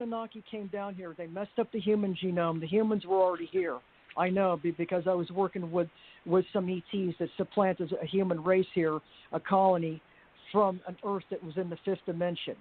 Anunnaki came down here. They messed up the human genome. The humans were already here. I know because I was working with some ETs that supplanted a human race here, a colony from an Earth that was in the fifth dimension.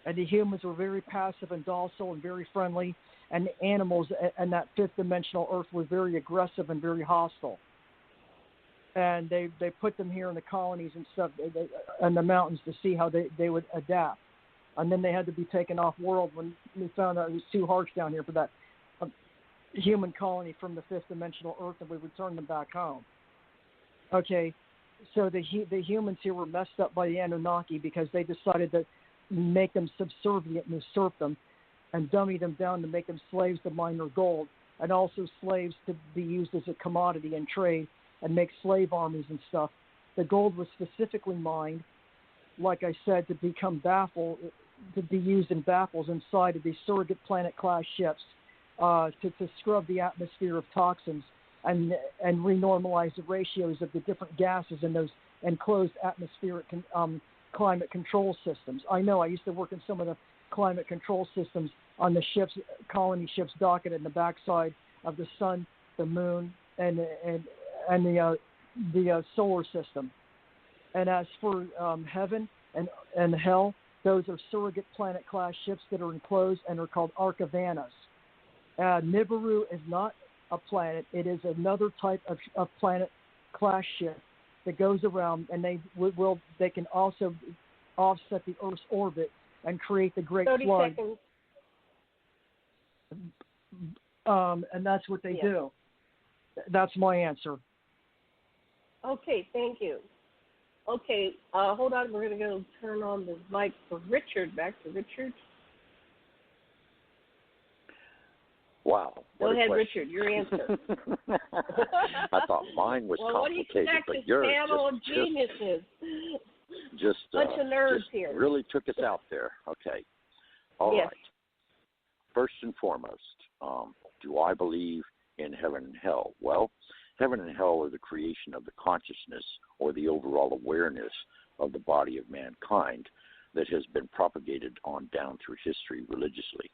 And the humans were very passive and docile and very friendly, and the animals and that fifth dimensional Earth were very aggressive and very hostile. And they put them here in the colonies and stuff, and the mountains to see how they would adapt. And then they had to be taken off world when we found out it was too harsh down here for that human colony from the fifth dimensional Earth, and we returned them back home. Okay, so the humans here were messed up by the Anunnaki because they decided to make them subservient and usurp them and dummy them down to make them slaves to mine their gold, and also slaves to be used as a commodity in trade and make slave armies and stuff. The gold was specifically mined, like I said, to become to be used in baffles inside of these surrogate planet-class ships to scrub the atmosphere of toxins and renormalize the ratios of the different gases in those enclosed atmospheric climate control systems. I know I used to work in some of the climate control systems on the ships, colony ships docking in the backside of the sun, the moon, and the solar system. And as for heaven and hell, those are surrogate planet-class ships that are enclosed and are called Arcavanas. Nibiru is not a planet. It is another type of planet-class ship that goes around, and they can also offset the Earth's orbit and create the Great 30 Flood. seconds. And that's what they do. That's my answer. Okay, thank you. Okay, hold on. We're going to go turn on the mic for Richard. Back to Richard. Wow. Go ahead, Richard. Your answer. I thought mine was complicated, but yours panel of geniuses. Just bunch of nerds just here. Really took us out there. Okay. All yes. right. First and foremost, do I believe in heaven and hell? Well, heaven and hell are the creation of the consciousness or the overall awareness of the body of mankind that has been propagated on down through history religiously.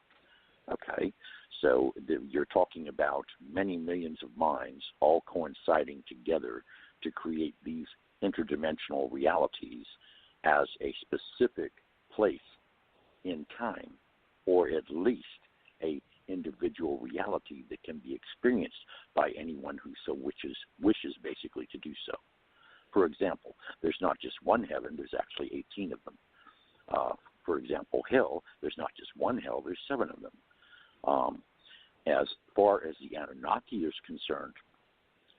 Okay, so you're talking about many millions of minds all coinciding together to create these interdimensional realities as a specific place in time, or at least a individual reality that can be experienced by anyone who so wishes basically to do so. For example, there's not just one heaven, there's actually 18 of them. For example, hell, there's not just one hell, there's 7 of them. As far as the Anunnaki is concerned,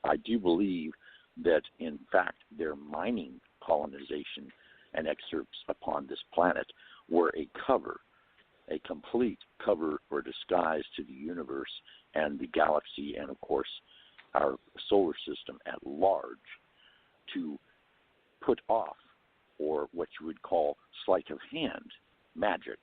I do believe that, in fact, their mining colonization and excerpts upon this planet were a cover, a complete cover or disguise to the universe and the galaxy and, of course, our solar system at large to put off, or what you would call sleight of hand magic,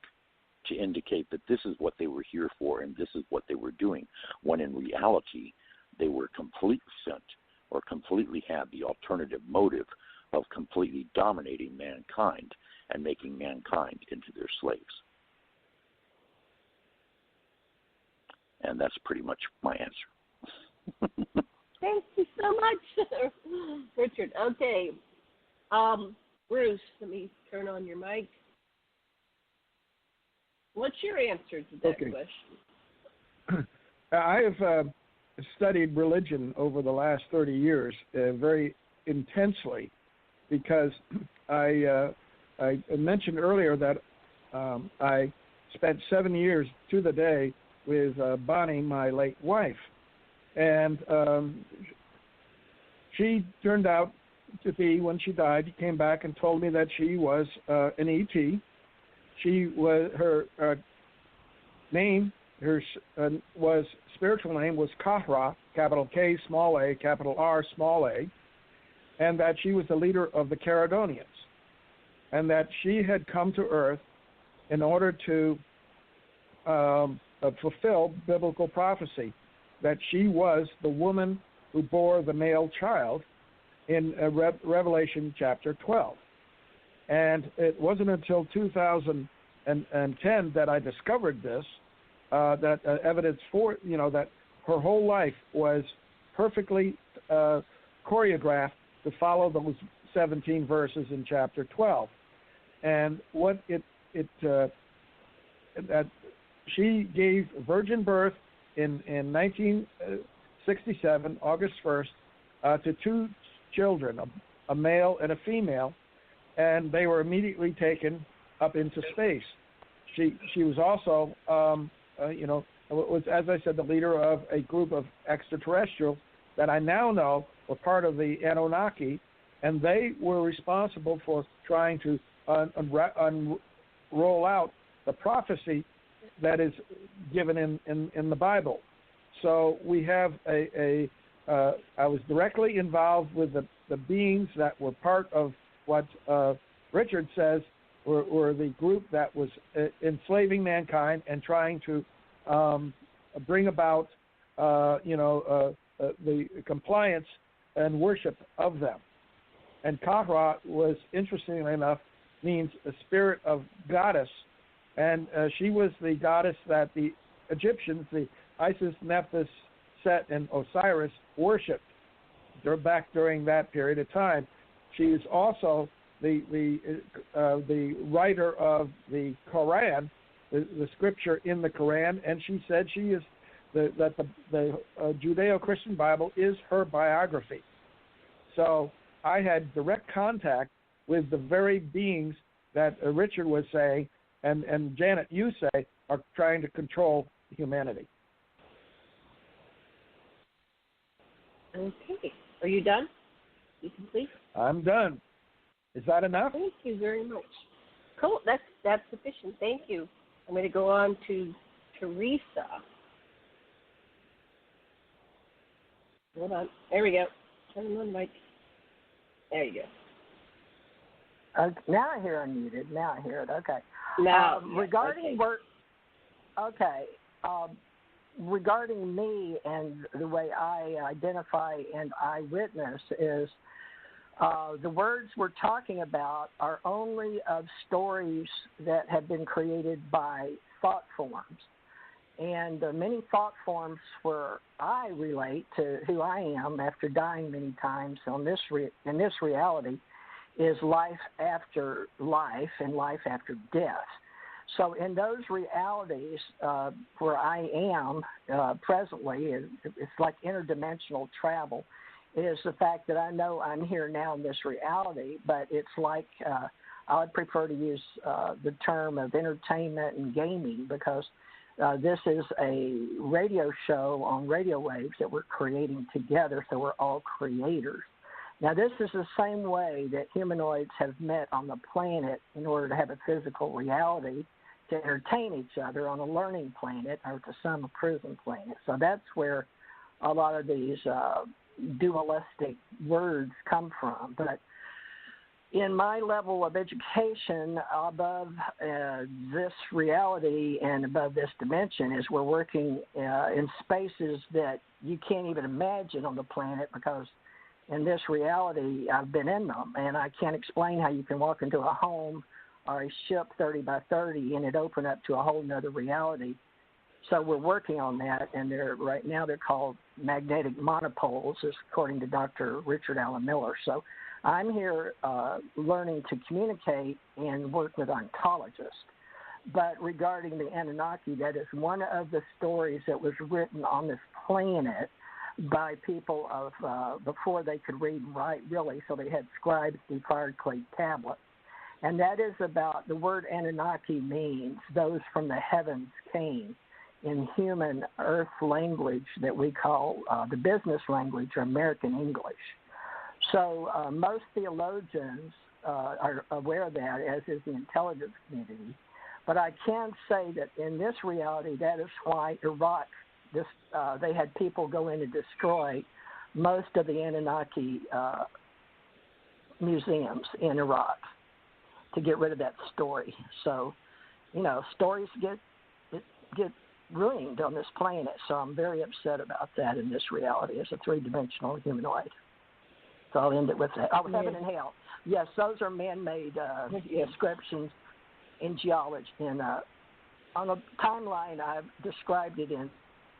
to indicate that this is what they were here for and this is what they were doing, when in reality they were completely sent or completely had the alternative motive of completely dominating mankind and making mankind into their slaves. And that's pretty much my answer. Thank you so much, Richard. Okay. Bruce, let me turn on your mic. What's your answer to that question? I have studied religion over the last 30 years very intensely because I mentioned earlier that I spent 7 years to the day with Bonnie, my late wife. And she turned out to be, when she died, she came back and told me that she was an ET. She was, her name, was spiritual name was Kahra, capital K, small a, capital R, small a, and that she was the leader of the Caledonians, and that she had come to Earth in order to fulfill biblical prophecy, that she was the woman who bore the male child in Revelation chapter 12. And it wasn't until 2000 2010 that I discovered this, that evidence for, that her whole life was perfectly choreographed to follow those 17 verses in chapter 12. And what that she gave virgin birth in 1967, August 1st, to 2 children, a male and a female, and they were immediately taken up into space. She was also, was, as I said, the leader of a group of extraterrestrials that I now know were part of the Anunnaki, and they were responsible for trying to roll out the prophecy that is given in the Bible. So we have I was directly involved with the beings that were part of what Richard says were the group that was enslaving mankind and trying to bring about the compliance and worship of them. And Kahra was, interestingly enough, means a spirit of goddess, and she was the goddess that the Egyptians, the Isis, Nephthys, Set, and Osiris worshipped back during that period of time. She is also the writer of the Quran, the scripture in the Quran, and she said she is that the Judeo-Christian Bible is her biography. So I had direct contact with the very beings that Richard was saying, and Janet, you say, are trying to control humanity. Okay. Are you done? You complete? I'm done. Is that enough? Thank you very much. Cool. That's sufficient. Thank you. I'm going to go on to Theresa. Hold on. There we go. Turn on mic. There you go. Now I hear unmuted. Now I hear it. Okay. Now, regarding okay. work. Okay. Regarding me and the way I identify and I witness is the words we're talking about are only of stories that have been created by thought forms. And many thought forms where I relate to who I am after dying many times in this reality is life after life and life after death. So in those realities where I am presently, it's like interdimensional travel, is the fact that I know I'm here now in this reality, but it's like I would prefer to use the term of entertainment and gaming because this is a radio show on radio waves that we're creating together, so we're all creators. Now, this is the same way that humanoids have met on the planet in order to have a physical reality to entertain each other on a learning planet or to some prison planet. So that's where a lot of these dualistic words come from. But in my level of education, above this reality and above this dimension is we're working in spaces that you can't even imagine on the planet because in this reality, I've been in them, and I can't explain how you can walk into a home or a ship 30 by 30 and it open up to a whole nother reality. So we're working on that, and right now they're called magnetic monopoles, according to Dr. Richard Allen Miller. So I'm here learning to communicate and work with ontologists. But regarding the Anunnaki, that is one of the stories that was written on this planet by people of before they could read and write, really, so they had scribes do fired clay tablets. And that is about, the word Anunnaki means those from the heavens came in human earth language that we call the business language or American English. So most theologians are aware of that, as is the intelligence community. But I can say that in this reality, that is why Iraq, they had people go in and destroy most of the Anunnaki museums in Iraq to get rid of that story. So, stories get ruined on this planet. So I'm very upset about that in this reality as a three-dimensional humanoid. So I'll end it with that. Oh, heaven and hell. Yes, those are man-made descriptions in geology. On a timeline, I've described it in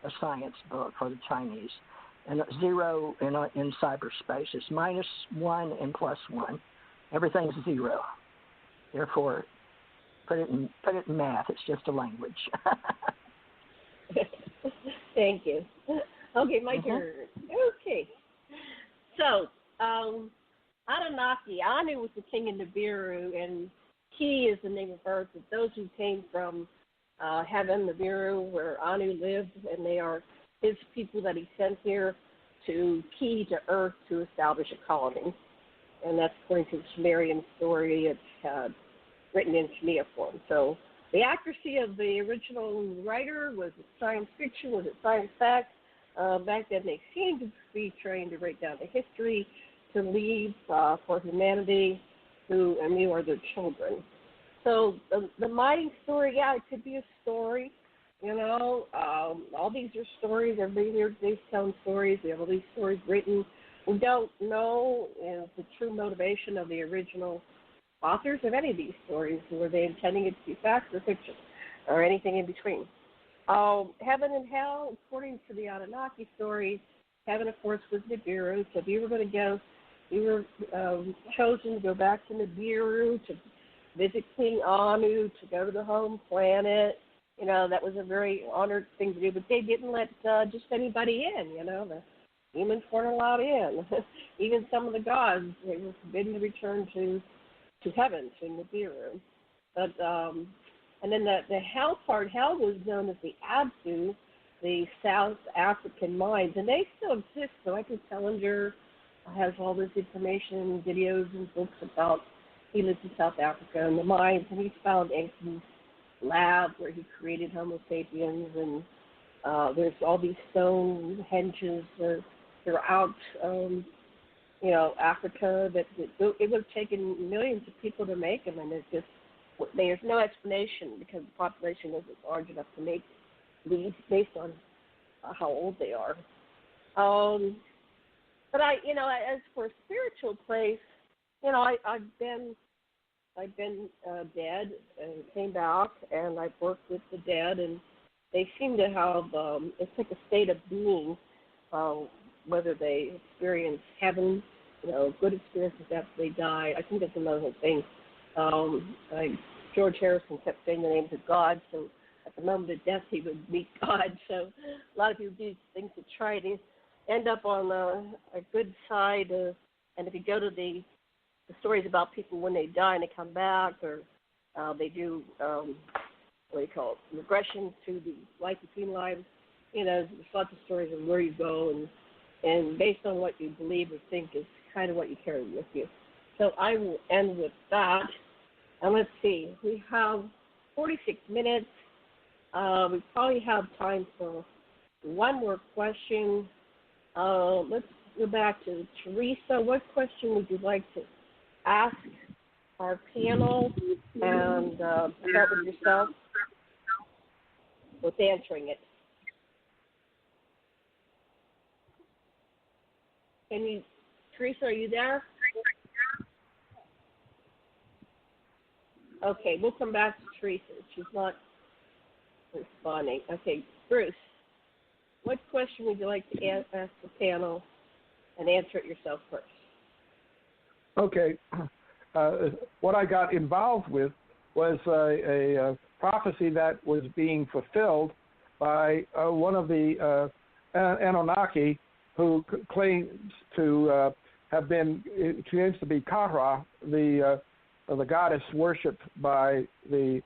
a science book for the Chinese. And 0 in cyberspace is -1 and +1. Everything's 0. Therefore, put it in math. It's just a language. Thank you. Okay, my turn. Okay. So, Anunnaki, Anu was the king in Nibiru, and Ki is the name of Earth. It's those who came from heaven, Nibiru, where Anu lived, and they are his people that he sent here to Ki, to Earth, to establish a colony. And that's according to the Sumerian story. It's written in Shemiah form. So the accuracy of the original writer, was it science fiction, was it science fact? Back then they seemed to be trying to write down the history to leave for humanity, and we are their children. So the mighty story, yeah, it could be a story. All these are stories. Everybody here today's telling stories. We have all these stories written. We don't know the true motivation of the original authors of any of these stories. Were they intending it to be fact or fiction, or anything in between? Heaven and hell, according to the Anunnaki story, heaven, of course, was Nibiru. So if you were going to go, you were chosen to go back to Nibiru to visit King Anu, to go to the home planet. That was a very honored thing to do, but they didn't let just anybody in, The humans weren't allowed in. Even some of the gods, they were forbidden to return to heaven, to Nibiru. But, and then the hell part, hell was known as the Absu, the South African mines, and they still exist. So Michael Tellinger has all this information, videos and books about, he lives in South Africa and the mines, and he's found ancient lab where he created Homo sapiens, and there's all these stone henges throughout, Africa that it would have taken millions of people to make them, and there's no explanation because the population wasn't large enough to make these based on how old they are. But as for a spiritual place, I've been dead and came back, and I've worked with the dead, and they seem to have, it's like a state of being, whether they experience heaven, good experiences after they die. I think that's another whole thing. George Harrison kept saying the names of God, so at the moment of death he would meet God. So a lot of people do things to try to end up on a good side, and if you go to the stories about people when they die and they come back, or they do, regression to the life between lives. There's lots of stories of where you go, and based on what you believe or think is kind of what you carry with you. So I will end with that. And let's see, we have 46 minutes. We probably have time for one more question. Let's go back to Theresa. What question would you like to ask our panel, and start with yourself with answering it? Theresa, are you there? Okay, we'll come back to Theresa. She's not responding. Okay, Bruce, what question would you like to ask the panel, and answer it yourself first? Okay. What I got involved with was a prophecy that was being fulfilled by one of the Anunnaki, who claims to have been, claims to be Kara, the goddess worshipped by the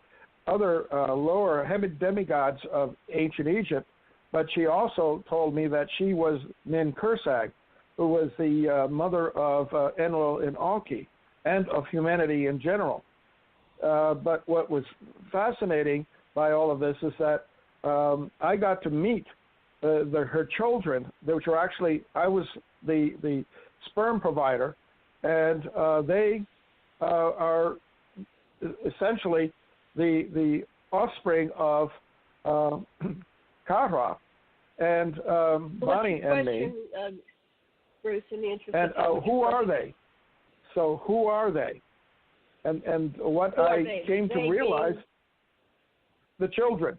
other lower demigods of ancient Egypt. But she also told me that she was Nin Kursag, who was the mother of Enlil and Enki, and of humanity in general. But what was fascinating by all of this is that I got to meet her children, which were actually, I was the sperm provider, and they are essentially the offspring of Kara and Bonnie and me. Bruce, in the interest and who are they? So who are they? And what Who are I they? came to They realize, being... the children.